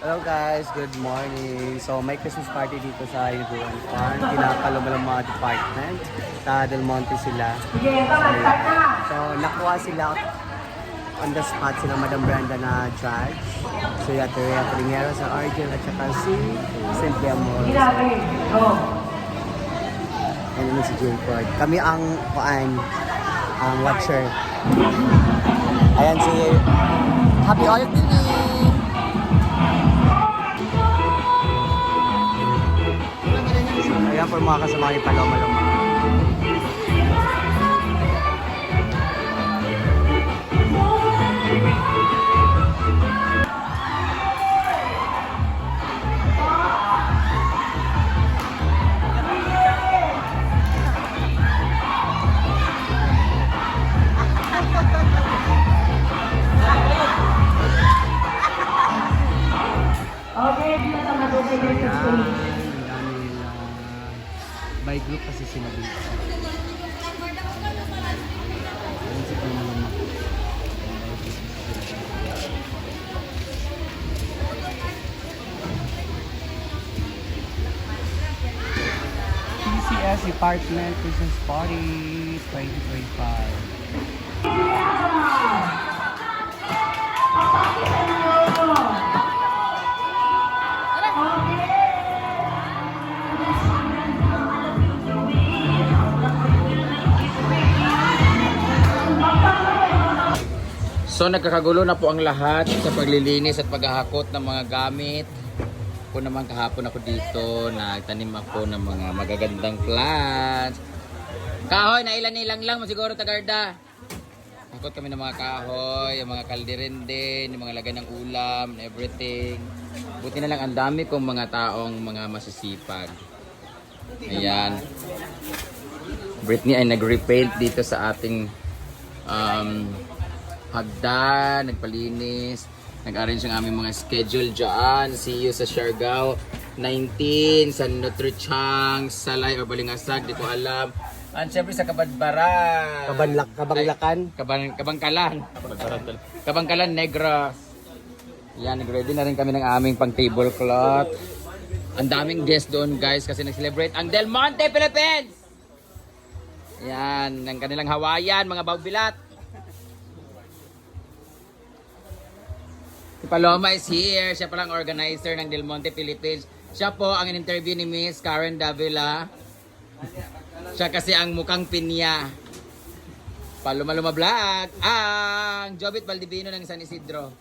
Hello guys, good morning. So may Christmas party dito sa Yuguan Farm. Kinakalo mo ng mga department. Sa Del Monte sila. So nakuha sila on the spot sila Madam Brenda na judge. So yung Terea Pringero sa Argel at saka si Cynthia Moore. And then si June Ford. Kami ang watcher. Ayan si Happy Olive TV! Ayan po mga kasama ni Paloma-Loma. By group kasi sila dito. Ayan si Paloma-Loma. PCS Department Christmas Party 2025. So nagkakagulo na po ang lahat sa paglilinis at paghahakot ng mga gamit. Ako naman kahapon ako dito, nagtanim ako ng mga magagandang plants. Kahoy, na ilan-ilang lang, masiguro tagarda. Hakot kami ng mga kahoy, yung mga kalderin din, yung mga lagay ng ulam, and everything. Buti na lang ang dami kong mga taong mga masisipag. Ayan. Britney ay nag-repaint dito sa ating hagdan, nagpalinis, nag-arrange ang aming mga schedule dyan. See you sa Siargao 19, sa Nutrichang, Salay or Balingasag, di ko alam. And syempre sa Kabadbaran. Kabangkalan. Kabangkalan, Negra. Yan, nag-ready na rin kami ng aming pang tablecloth. Ang daming guests doon guys kasi nag-celebrate ang Del Monte, Philippines! Yan, ang kanilang Hawaiian, mga bawbilat. Si Paloma is here. Siya palang organizer ng Del Monte, Philippines. Siya po ang in-interview ni Miss Karen Davila. Siya kasi ang mukhang pinya. Paloma-Loma Vlog. Ang Jobit Valdivino ng San Isidro.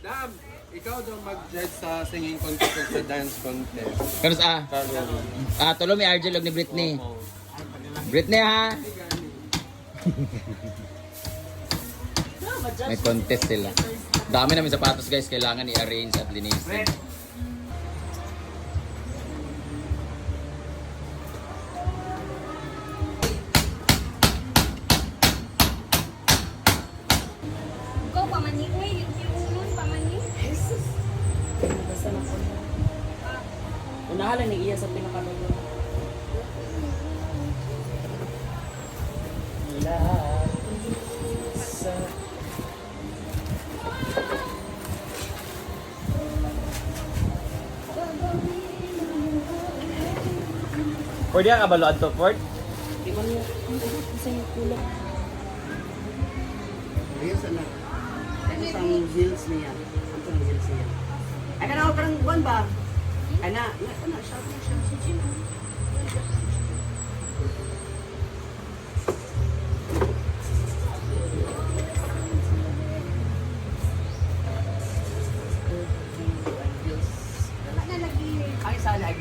Dam, ikaw daw mag-judge sa singing contest at sa dance contest. Kano sa? Tulo may Argel og ni Britney. Britney ha? May contest sila. Dami namin sapatos guys, kailangan i-arrange at linisin. Ikaw pamani, uy, yung ulon pamani. Jesus. Basta na po. Unahala ni iya sa pinakalulo. Lahat sa Pwede ang kabalo ato, Ford? di man niya. Isa yung kulong. Ayun sana. Ito sa hills niya. Ito ang hills niya. Ay ka na ako parang buwan ba? Ay na, shopping siya si Gino. Wala na lagi. Ay sana ay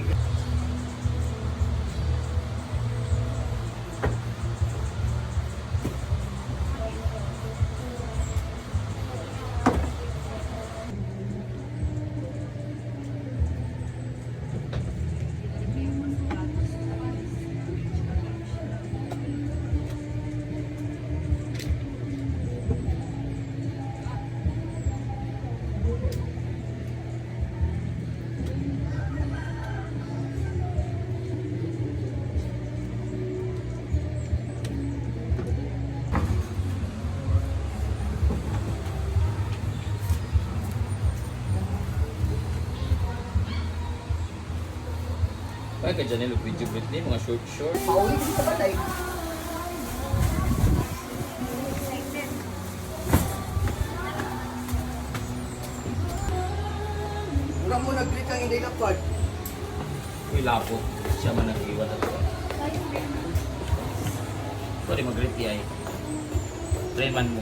Ay, ka dyan nila video Britney, mga short. Pauwi din sa balay. Mura mo nag-greet ang hindi lapad. Uy, lapo. Siya man nag-iwan na to. Sorry, mag-greet ay. Friend man mo.